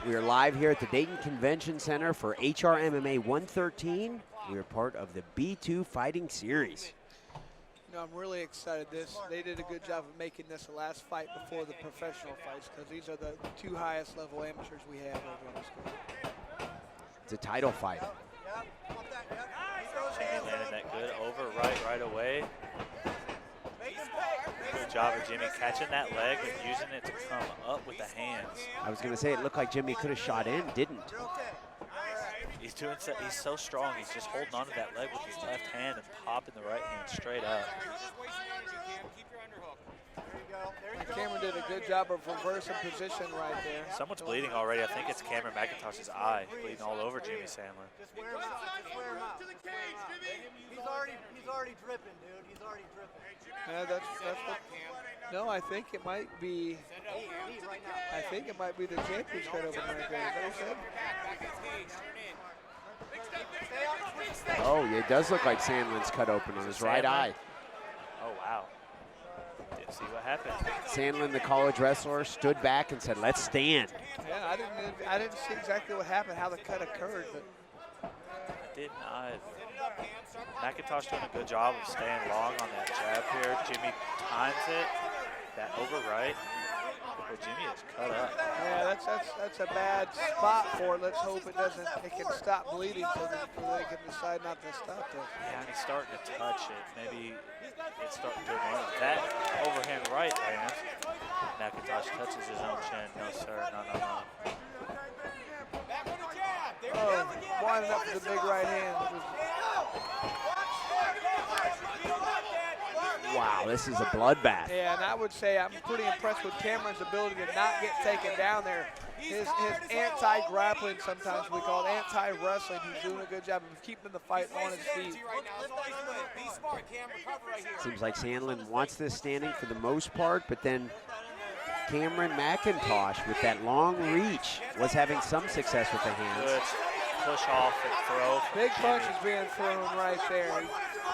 We are live here at the Dayton Convention Center for HRMMA 113. We are part of the B2 Fighting Series. You know, I'm really excited. They did a good job of making this the last fight before the professional fights, because these are the two highest level amateurs we have over on the school. It's a title fight. Jimmy landed that good over right away. Good job of Jimmy catching that leg and using it to come up with the hands. I was going to say it looked like Jimmy could have shot in, didn't. He's so strong. He's just holding on to that leg with his left hand and popping the right hand straight up. Cameron did a good job of reversing position right there. Someone's bleeding already. I think it's Cameron McIntosh's eye, bleeding all over Jimmy Sandlin. He's already dripping, dude. He's already dripping. Yeah, that's what, no, I think it might be. I think it might be the champion's cut open right there. Is that what you said? Oh, yeah, it does look like Sandlin's cut open on his right eye. Oh, wow. Didn't see what happened. Sandlin, the college wrestler, stood back and said, "Let's stand." Yeah, I didn't see exactly what happened, how the cut occurred, but I didn't either. McIntosh doing a good job of staying long on that jab here. Jimmy times it. That over right. But Jimmy is cut up. yeah, that's a bad spot for it. Let's hope it doesn't. It can stop bleeding so they can decide not to stop it. Yeah, and he's starting to touch it. Maybe it's starting to remain. That overhand right lands. McIntosh touches his own chin. No, sir. No. Oh, winding up with the big right hand. Wow, this is a bloodbath. Yeah, and I would say I'm pretty impressed with Cameron's ability to not get taken down there. His anti-grappling, sometimes we call it anti-wrestling. He's doing a good job of keeping the fight on his feet. Seems like Sandlin wants this standing for the most part, but then Cameron McIntosh with that long reach was having some success with the hands. Good push off and throw. Big punch is being thrown right there.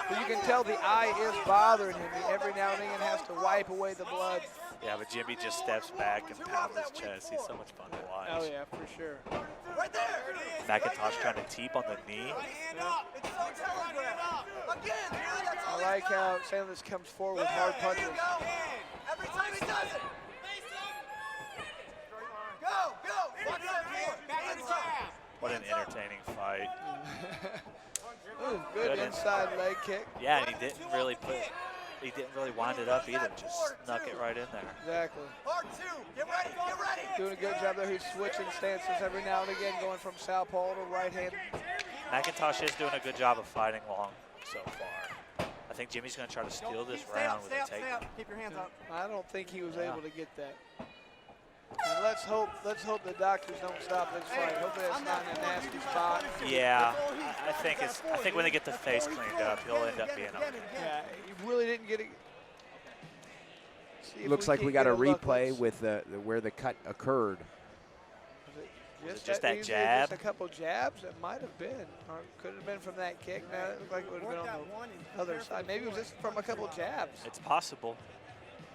But you can tell the eye is bothering him. Every now and again has to wipe away the blood. Yeah, but Jimmy just steps back and pounds his chest. He's so much fun to watch. Oh, yeah, for sure. Right there. McIntosh trying to teep on the knee. I like how Sandlin comes forward with hard punches. Every time he does it. Go. What an entertaining fight. Ooh, good inside leg kick. Yeah, and he didn't really wind it up either. Just snuck it right in there. Exactly. Part two. Get ready. Doing a good job there. He's switching stances every now and again, going from southpaw to right hand. McIntosh is doing a good job of fighting long so far. I think Jimmy's going to try to steal this round with a takedown. Keep your hands up. I don't think he was able to get that. And let's hope the doctors don't stop this fight. Hopefully it's not in a nasty spot. Yeah, I think when they get the face cleaned up, he'll end up being okay. Yeah, he really didn't get it. Looks like we got a replay with where the cut occurred. Was it just that jab? Just a couple jabs? It might have been. Or could have been from that kick. No, it looked like it would have been on the other side. Maybe it was just from a couple jabs. It's possible.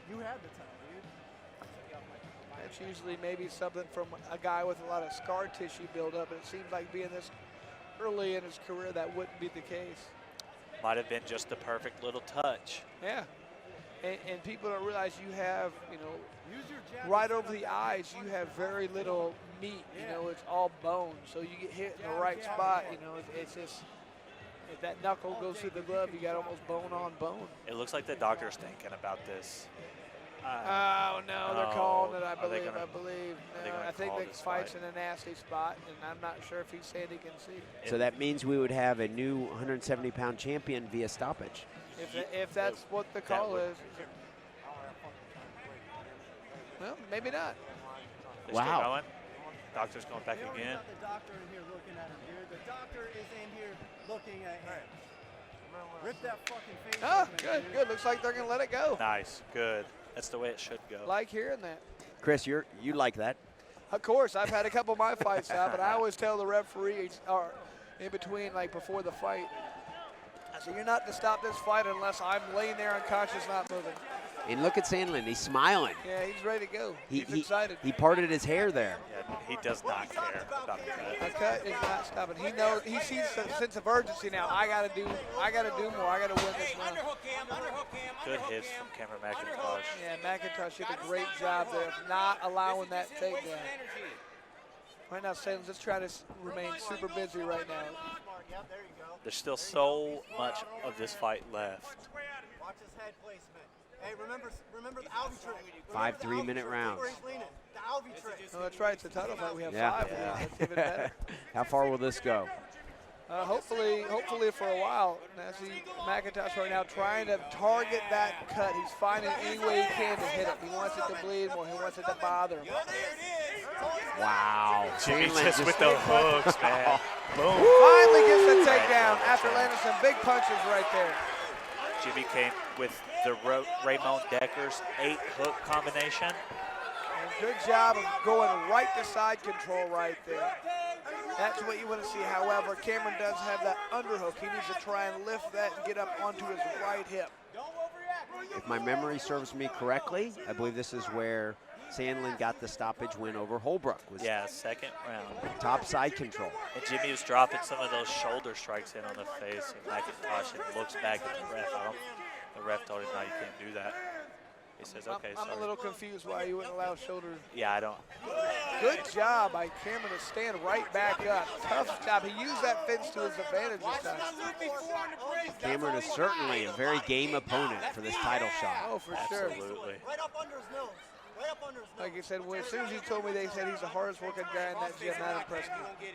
You had the time, dude. That's usually maybe something from a guy with a lot of scar tissue buildup, and it seems like being this early in his career, that wouldn't be the case. Might have been just the perfect little touch. Yeah. And people don't realize you have, right over the eyes, you have very little meat. It's all bone. So you get hit in the right spot, it's just, if that knuckle goes through the glove, you got almost bone on bone. It looks like the doctor's thinking about this. Oh, no, they're calling it, I believe. No, I think the fight's in a nasty spot, and I'm not sure if he's saying he can see. So that means we would have a new 170-pound champion via stoppage. If that's what the call is. Well, maybe not. They're still going. Doctor's going back again. The doctor in here looking at him, dude. The doctor is in here looking at him. Rip that fucking face. Oh, good. Looks like they're going to let it go. Nice, good. That's the way it should go. Like hearing that. Chris, you like that? Of course, I've had a couple of my fights out, but I always tell the referees, or in between, like before the fight, I say, you're not to stop this fight unless I'm laying there unconscious, not moving. And look at Sandlin. He's smiling. Yeah, he's ready to go. He, He's excited. He parted his hair there. Yeah, he does not care about the cut. The cut is not stopping. He knows. He sees a sense of urgency now. I gotta do more. I gotta win this one. Good hits from Cameron McIntosh. Yeah, McIntosh did a great job there of not allowing that takedown. Right now, Sandlin's just trying to remain super busy right now. There's still so much of this fight left. Watch his head placement. Hey, remember the Alvy trick. 5 3-minute rounds. The Alvy trick. No, that's right. It's a title fight. We have Yeah. 5 of these. That's even better. How far will this go? Hopefully for a while. Now see McIntosh right now trying to target that cut. He's finding any way he can to hit it. He wants it to bleed more. He wants it to bother him. Wow. Jimmy Sandlin just with the hooks, man. Boom. Finally gets the takedown after landing some big punches right there. Jimmy came with the Raymond Decker's 8-hook combination. And good job of going right to side control right there. That's what you want to see. However, Cameron does have that underhook. He needs to try and lift that and get up onto his right hip. If my memory serves me correctly, I believe this is where Sandlin got the stoppage win over Holbrook. Was Yeah, second round. top side control. And Jimmy was dropping some of those shoulder strikes in on the face of McIntosh and looks back at the ref. The ref told him, no, you can't do that. He says, okay, I'm a little confused why you wouldn't allow shoulder. Yeah, I don't. Good job by Cameron to stand right back up. Tough job. He used that fence to his advantage this time. Cameron is certainly a very game opponent for this title shot. Oh, for sure. Absolutely. Right up under his nose. Right up under his nose. Like you said, as soon as he told me they said he's the hardest working guy in that gym, that impressed me.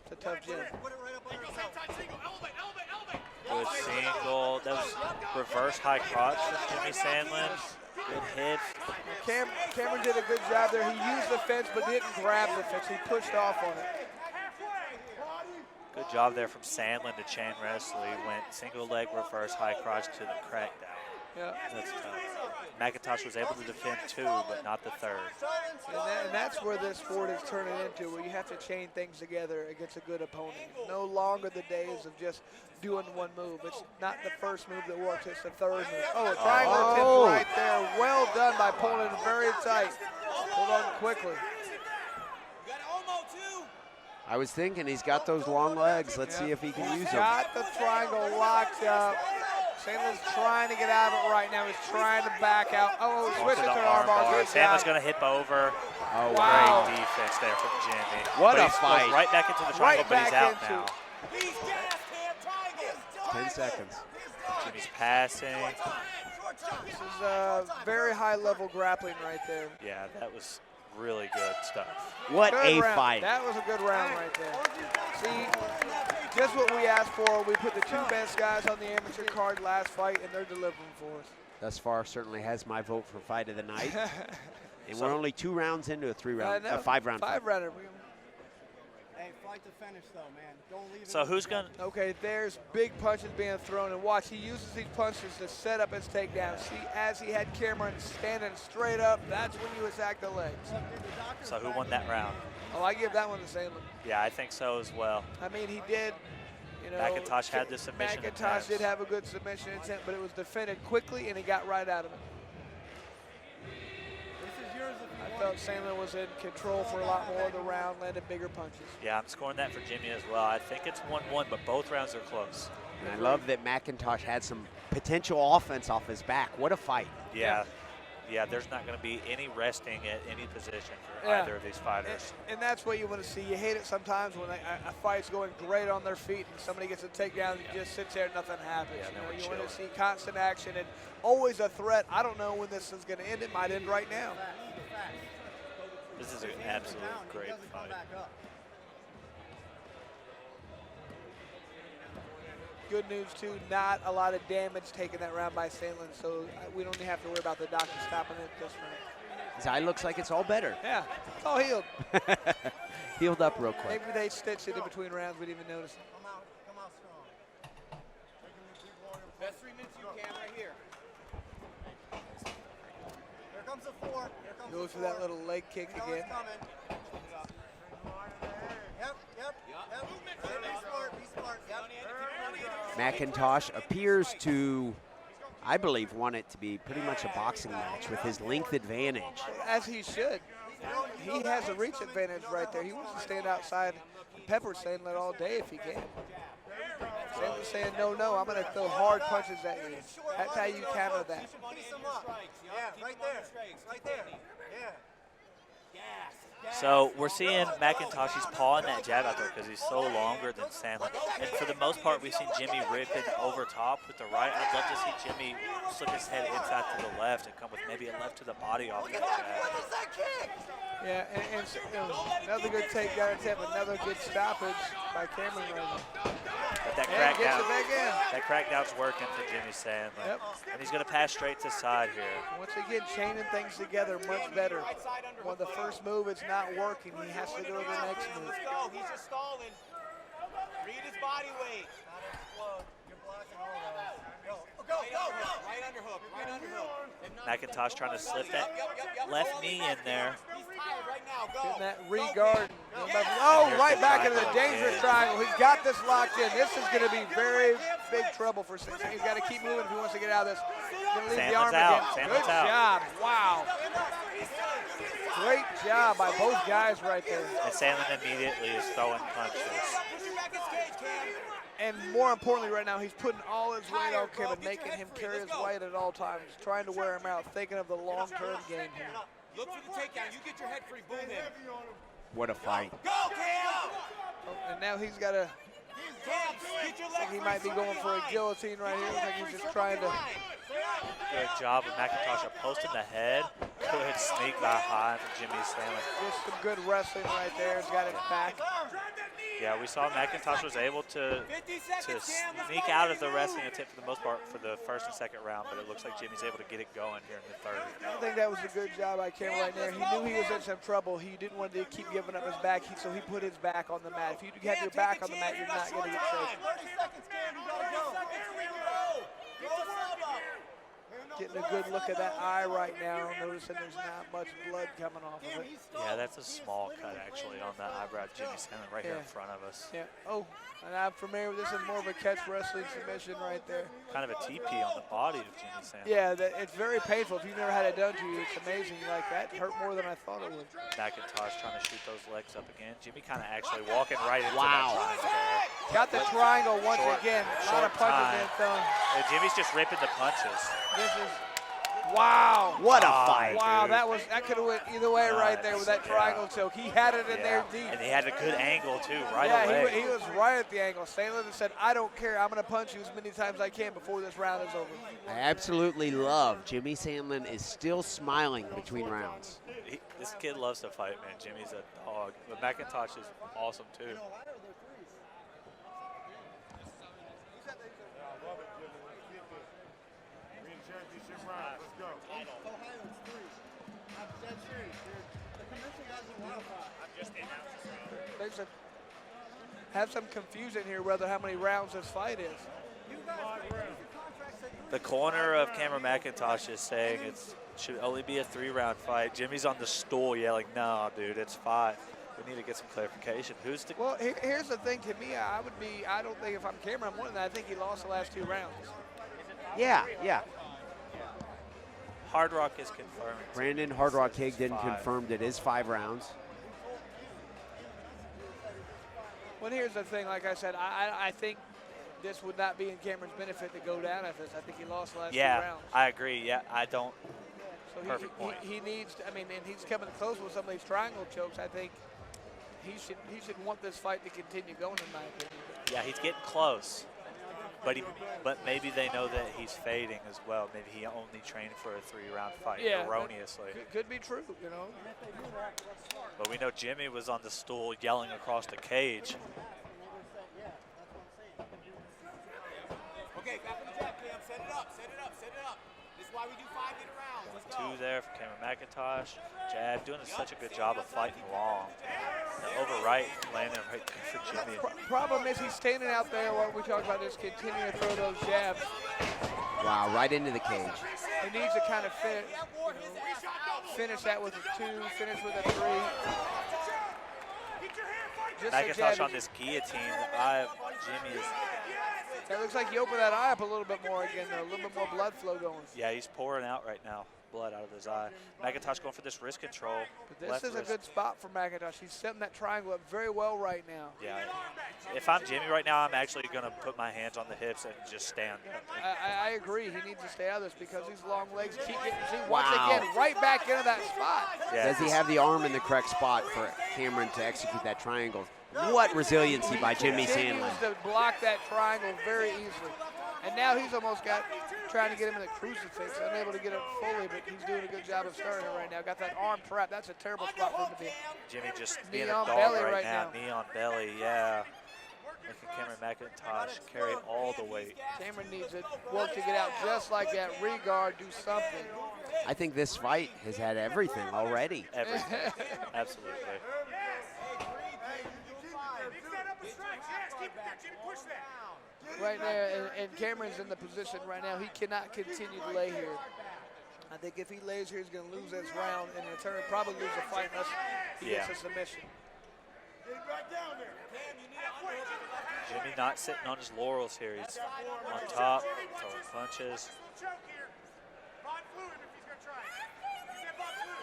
It's a tough gym. Put it right up under his nose. Good single. That was reverse high crotch from Jimmy Sandlin. Good hit. Cameron did a good job there. He used the fence but didn't grab the fence. He pushed off on it. Good job there from Sandlin to chain wrestle. He went single leg reverse high crotch to the crackdown. Yeah. That's tough. McIntosh was able to defend 2, but not the 3rd. And that's where this sport is turning into, where you have to chain things together against a good opponent. No longer the days of just doing one move. It's not the first move that works, it's the third move. Oh, a triangle attempt right there. Well done by pulling it very tight. Hold on quickly. I was thinking he's got those long legs. Let's see if he can use them. Got the triangle locked up. Sandlin's trying to get out of it right now. He's trying to back out. Oh, switch it to an armbar. Good Sandlin's job. going to hip over. Oh, Wow. Great defense there from Jimmy. What But a he fight. goes right back into the triangle, but he's out now. 10 seconds. Jimmy's passing. This is very high-level grappling right there. Yeah, that was really good stuff. What Good a round. fight. That was a good round right there. See, just what we asked for. We put the 2 best guys on the amateur card last fight, and they're delivering for us. Thus far, certainly has my vote for fight of the night. And we're only 2 rounds into a 3-round, a 5-round fight. 5-rounder. Hey, fight to finish though, man. Don't leave it. So who's going to... Okay, there's big punches being thrown, and watch, he uses these punches to set up his takedown. See, as he had Cameron standing straight up, that's when you attack the legs. So who won that round? Oh, I give that one to Sandlin. Yeah, I think so as well. I mean, he did, you know. McIntosh had the submission McIntosh did attempts. have a good submission intent, but it was defended quickly, and he got right out of it. This is yours if you I felt Sandlin was in control for a lot more of the round, landed bigger punches. Yeah, I'm scoring that for Jimmy as well. I think it's 1-1, but both rounds are close. And I love that McIntosh had some potential offense off his back. What a fight. Yeah. Yeah, there's not going to be any resting at any position for Yeah. either of these fighters. And that's what you want to see. You hate it sometimes when a fight's going great on their feet and somebody gets a takedown and just sits there and nothing happens. Yeah, You then know, we're you want chilled. to see constant action and always a threat. I don't know when this is going to end. It might end right now. This is an absolute great fight. Good news, too, not a lot of damage taken that round by Sandlin, so we don't have to worry about the doctor stopping it this round. His eye looks like it's all better. Yeah, it's all healed. Healed up real quick. Maybe they stitched it in between rounds. We didn't even notice it. Come out strong. Best 3 minutes you can right here. Here comes the 4. Here comes Goes the for that 4. little leg kick You know again. it's coming. Yep. Be smart. Yep. McIntosh appears to I believe, want it to be pretty much a boxing match with his length advantage. As he should. He has a reach advantage right there. He wants to stand outside and pepper Sandlin all day if he can. Sandlin's saying, no, I'm going to throw hard punches at you. That's how you counter that. Yeah, right there. Right there. Yeah. So we're seeing McIntosh's pawing that jab out there because he's so longer than Sandlin. And for the most part, we've seen Jimmy ripping over top with the right. I'd love to see Jimmy slip his head inside to the left and come with maybe a left to the body off that jab. Yeah, and you know, another good takedown attempt, another good stoppage by Cameron right now. But that And gets crackdown, it back in. that crackdown's working for Jimmy Sandlin. Yep. And he's going to pass straight to side here. Once again, chaining things together much better. When the first move is not working, he has to go to the next move. Let's go. He's just stalling. Read his body weight. You're blocking all those. Go. Right underhook. Right underhook. McIntosh trying to slip that left knee in there. He's tired right now. Go. Getting that regard. Oh, right back into the dangerous triangle. He's got this locked in. This is going to be very big trouble for Sandlin. He's got to keep moving if he wants to get out of this. He's going to leave the arm Sandlin's out. again. Sandlin's Good out. job. Wow. Great job by both guys right there. And Sandlin immediately is throwing punches. Push your back his cage, Cam. And more importantly right now, he's putting all his weight on Kevin, making him carry his weight at all times, trying to wear him out, thinking of the long-term game here. Look for the takedown. You get your head free. Boom in. What a fight. Go, Cam. Oh, and now he's got to, Cam, get your I think leg he free. might be going for a guillotine right here. I think he's just trying to. Good job of McIntosh posting the head. Good sneak behind from Jimmy Sandlin. Just some good wrestling right there. He's got it back. Yeah, we saw McIntosh was able to 50 seconds, Cam. Let's sneak go. out of the wrestling attempt for the most part for the first and second round, but it looks like Jimmy's able to get it going here in the third. I think that was a good job by Cameron right there. He knew he was in some trouble. He didn't want to keep giving up his back, so he put his back on the mat. If you have your back on the mat, you're not going to get safe. 30 seconds, Cam. You gotta go. Getting a good look at that eye right now, noticing there's not much blood coming off of it. Yeah, that's a small cut actually on that eyebrow of Jimmy Sandlin right here in front of us. Yeah. Oh, and I'm familiar with this. Is more of a catch wrestling submission right there. Kind of a TP on the body of Jimmy Sandlin. Yeah, it's very painful. If you've never had it done to you, it's amazing. Like that hurt more than I thought it would. McIntosh trying to shoot those legs up again. Jimmy kind of actually walking right into Wow. that triangle there. Got the triangle once Short- again. A lot short of punches time. being thrown. And Jimmy's just ripping the punches. This is wow. What a fight. Wow, dude. that could have went either way right there with that Yeah. triangle choke. He had it in there deep. And he had a good angle too, right Yeah, away. he was right at the angle. Sandlin said, I don't care. I'm going to punch you as many times as I can before this round is over. I absolutely love Jimmy Sandlin is still smiling between rounds. This kid loves to fight, man. Jimmy's a dog. But McIntosh is awesome too. There's have some confusion here whether how many rounds this fight is. The corner of Cameron McIntosh is saying it should only be a 3-round fight. Jimmy's on the stool yelling, no, dude, it's 5. We need to get some clarification. Who's the... Well, here's the thing. To me, I don't think if I'm Cameron, I'm winning that. I think he lost the last 2 rounds. Yeah. Hard Rock is confirmed. Brandon Hard Rock Higdon 5. confirmed it is 5 rounds. Well, here's the thing. Like I said, I think this would not be in Cameron's benefit to go down at this. I think he lost the last 2 rounds. I agree. Yeah, I don't. So Perfect point. he needs to, I mean, and he's coming close with some of these triangle chokes. I think he should want this fight to continue going, in my opinion. Yeah, he's getting close. But maybe they know that he's fading as well. Maybe he only trained for a 3-round fight erroneously. Could be true, you know. But we know Jimmy was on the stool yelling across the cage. Okay, back on the jab, Cam. Set it up. This is why we do 5-minute rounds. Let's go. 2 there for Cameron McIntosh. Jab doing such a good job of fighting long. And over right, landing right there for Jimmy. Problem is he's standing out there while we talk about this, continuing to throw those jabs. Wow, right into the cage. He needs to kind of finish that with a 2, finish with a 3. Just a McIntosh jab. on this guillotine. The eye of Jimmy is It looks like he opened that eye up a little bit more again, though. A little bit more blood flow going. Yeah, he's pouring out right now, blood out of his eye. McIntosh going for this wrist control. But this is a good spot for McIntosh. He's setting that triangle up very well right now. Yeah. If I'm Jimmy right now, I'm actually going to put my hands on the hips and just stand up. I agree. He needs to stay out of this because these long legs keep getting, see, Wow. once again, right back into that spot. Yeah, Does he have the arm in the correct spot for Cameron to execute that triangle? What resiliency by Jimmy Sandlin. Continues to block that triangle very easily. And now he's almost trying to get him in the crucifix. Unable to get it fully, but he's doing a good job of starting it right now. Got that arm trap. That's a terrible spot for him to be. Jimmy just Knee being a on dog belly right right now. now. Knee on belly, yeah. Making Cameron McIntosh carry all the weight. Cameron needs it work to get out just like that. Regard, do something. I think this fight has had everything already. Everything. Absolutely. Right there, and Cameron's in the position right now. He cannot continue to lay here. I think if he lays here, he's going to lose this round and in turn probably lose the fight unless he gets a submission. Jimmy not sitting on his laurels here. He's on top, throwing punches.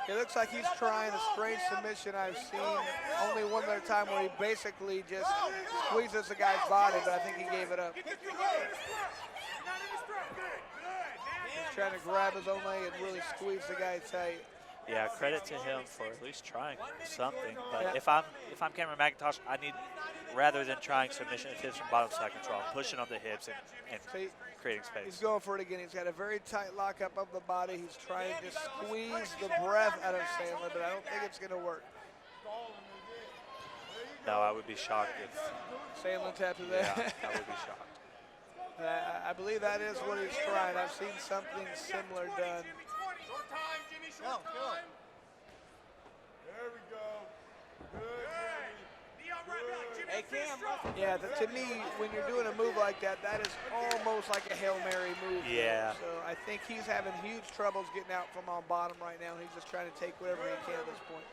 It looks like he's trying a strange submission I've seen only one other time where he basically just squeezes the guy's body, but I think he gave it up. He's trying to grab his own leg and really squeeze the guy tight. Yeah, credit to him for at least trying something. But if I'm Cameron McIntosh, I need, rather than trying submission and hips from bottom side control, I'm pushing on the hips and creating space. He's going for it again. He's got a very tight lockup of the body. He's trying to squeeze the breath out of Sandlin, but I don't think it's going to work. No, I would be shocked if Sandlin tapped it there. Yeah, I would be shocked. I believe that is what he's trying. I've seen something similar done. There we go. Good, Hey, Cam. Yeah, to me, when you're doing a move like that, that is almost like a Hail Mary move. Yeah. So I think he's having huge troubles getting out from on bottom right now. He's just trying to take whatever he can at this point.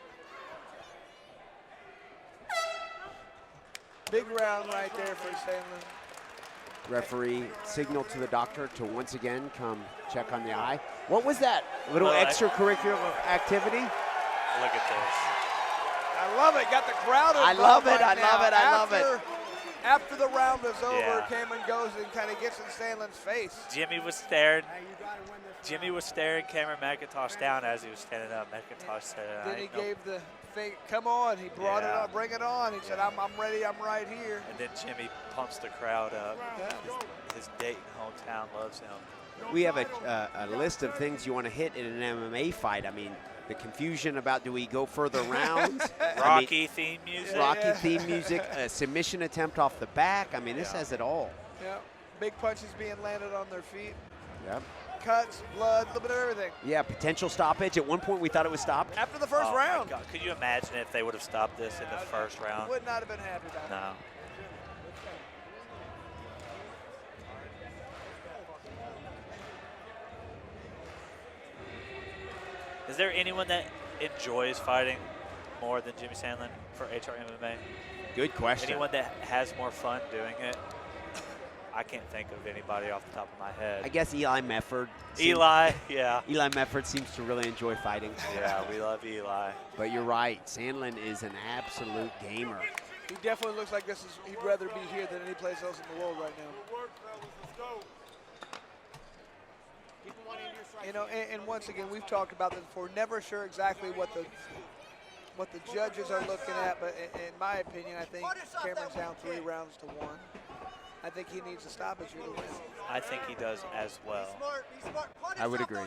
Big round right there for Sandlin. Referee signaled to the doctor to once again come check on the eye. What was that? Little Well, extracurricular activity? Look at this. I love it. Got the crowd involved. I love it. Right I love now. it. I love it. After the round is over, Yeah. Cameron goes and kind of gets in Sandlin's face. Jimmy was staring. Jimmy was staring Cameron McIntosh down as he was standing up. McIntosh said, Then he gave the thing, come on. He brought it up, bring it on. He said, I'm ready, I'm right here. And then Jimmy pumps the crowd up. Yeah. His Dayton hometown loves him. We have a list of things you want to hit in an MMA fight. I mean, the confusion about do we go further rounds? Rocky theme music. Rocky theme music, a submission attempt off the back. I mean, this has it all. Yeah, big punches being landed on their feet. Yep. Cuts, blood, a little bit of everything. Yeah, potential stoppage. At one point, we thought it was stopped. After the first Oh my round. God. Could you imagine if they would have stopped this in the first round? Would not have been happy about it. No. Is there anyone that enjoys fighting more than Jimmy Sandlin for HRMMA? Good question. Anyone that has more fun doing it? I can't think of anybody off the top of my head. I guess Eli Mefford. Eli, yeah. Eli Mefford seems to really enjoy fighting. Yeah, we love Eli. But you're right. Sandlin is an absolute gamer. He definitely looks like he'd rather be here than any place else in the world right now. You know, and once again, we've talked about this before. Never sure exactly what the judges are looking at, but in my opinion, I think Cameron's down 3 rounds to 1. I think he needs a stoppage here to win. I think he does as well. I would agree.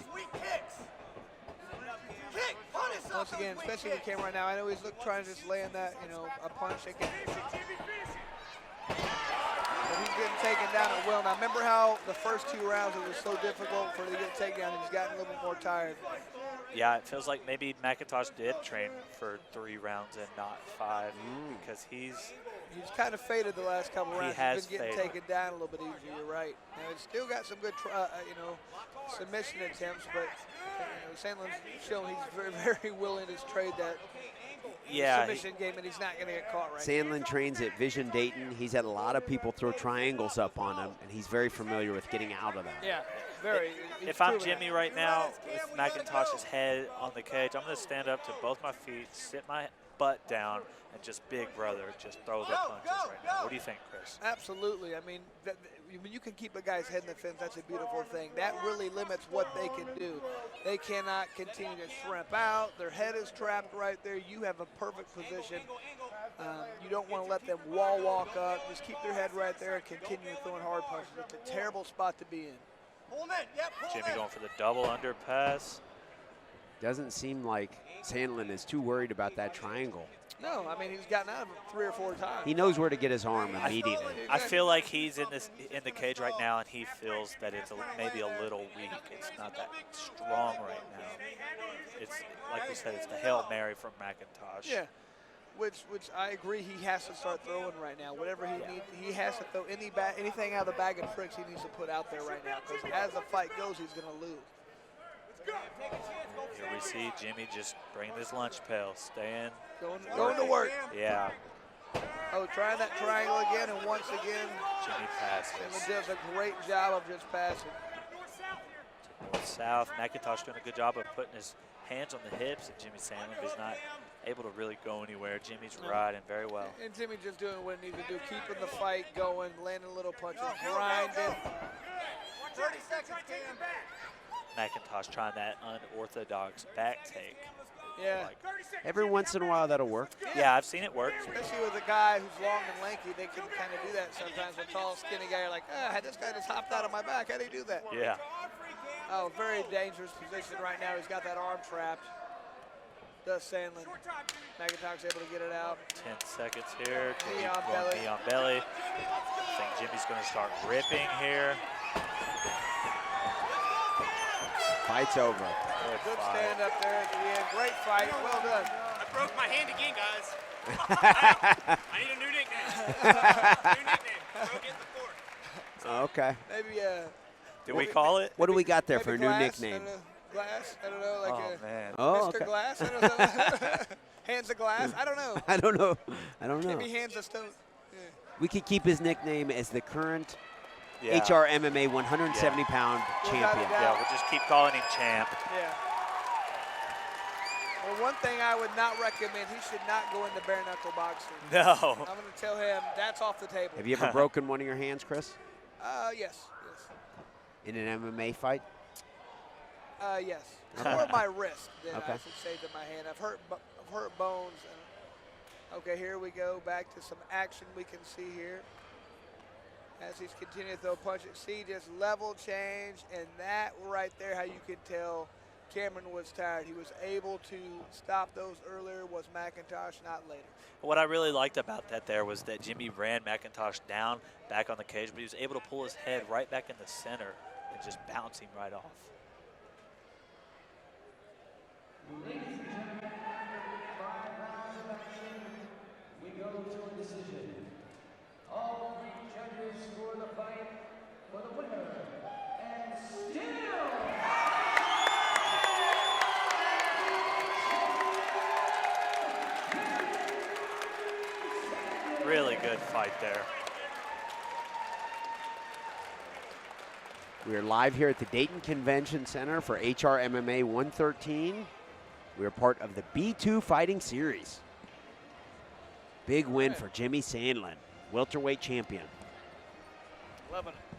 Once again, especially with Cameron right now, I know he's trying to just land that, a punch. But he's getting taken down at will. Now, remember how the first 2 rounds it was so difficult for him to get taken down, and he's gotten a little bit more tired. Yeah, it feels like maybe McIntosh did train for 3 rounds and not 5 because he's He's kind of faded the last couple rounds. has He's been getting faded. taken down a little bit easier. You're right. Now he's still got some good, submission attempts, but Sandlin's shown he's very, very willing to trade that submission game, and he's not going to get caught right. Sandlin trains at Vision Dayton. He's had a lot of people throw triangles up on him, and he's very familiar with getting out of them. Yeah, very. If I'm Jimmy right now, with McIntosh's head on the cage, I'm going to stand up to both my feet, sit my butt down, and just big brother, just throw the punches right now. What do you think, Chris? Absolutely. I mean, when you can keep a guy's head in the fence, that's a beautiful thing. That really limits what they can do. They cannot continue to shrimp out. Their head is trapped right there. You have a perfect position. You don't want to let them wall walk up. Just keep their head right there and continue throwing hard punches. It's a terrible spot to be in. Jimmy going for the double underpass. Doesn't seem like Sandlin is too worried about that triangle. No, I mean, he's gotten out of it 3 or 4 times. He knows where to get his arm immediately. I feel like he's in the cage right now, and he feels that it's maybe a little weak. It's not that strong right now. It's like we said, it's the Hail Mary from McIntosh. Yeah, which I agree he has to start throwing right now. Whatever he needs, he has to throw anything out of the bag of tricks he needs to put out there right now, because as the fight goes, he's going to lose. Here we see Jimmy just bringing his lunch pail, staying. Going to work. Yeah. Oh, trying that triangle again, and once again, Jimmy passes. Sandlin does a great job of just passing. North-south. McIntosh doing a good job of putting his hands on the hips of Jimmy Sandlin, but he's not able to really go anywhere. Jimmy's riding very well. And Jimmy just doing what he needs to do, keeping the fight going, landing little punches, grinding. 30 seconds, Cam. McIntosh trying that unorthodox back take. Yeah. Every once in a while, that'll work. Yeah, I've seen it work. Especially with a guy who's long and lanky, they can kind of do that sometimes. A tall, skinny guy, you're like, this guy just hopped out of my back. How do you do that? Yeah. Oh, very dangerous position right now. He's got that arm trapped. Does Sandlin. McIntosh able to get it out. 10 seconds here. Knee on Going belly. knee on belly. I think Jimmy's going to start ripping here. Fight's over. Good stand up there at the end. Great fight. Well done. I broke my hand again, guys. I need a new nickname. New nickname. Broke it before. Okay. Maybe Did we call it? What do we got there maybe for a new Glass, nickname? I don't know. Glass? I don't know. Like Oh, man. Oh, Mr. okay. Glass? I don't know. Hands of glass? I don't know. I don't know. I don't know. Maybe hands of stone. Yeah. We could keep his nickname as the current Yeah. HRMMA 170-pound Without a champion. doubt. Yeah, we'll just keep calling him champ. Yeah. Well, one thing I would not recommend, he should not go into bare knuckle boxing. No. I'm going to tell him that's off the table. Have you ever broken one of your hands, Chris, Yes. in an MMA fight? Yes. More my wrist than Okay. I should say to my hand. I've hurt bones. Okay, here we go. Back to some action we can see here. As he's continuing to throw punches. See, just level change. And that right there, how you can tell Cameron was tired. He was able to stop those earlier. Was McIntosh, not later. What I really liked about that there was that Jimmy ran McIntosh down back on the cage, but he was able to pull his head right back in the center and just bounce him right off. We go to a decision. All 3 judges score the fight for the winner. And still. Really good fight there. We are live here at the Dayton Convention Center for HRMMA 113. We are part of the B2 Fighting Series. Big win for Jimmy Sandlin, welterweight champion. Loving it.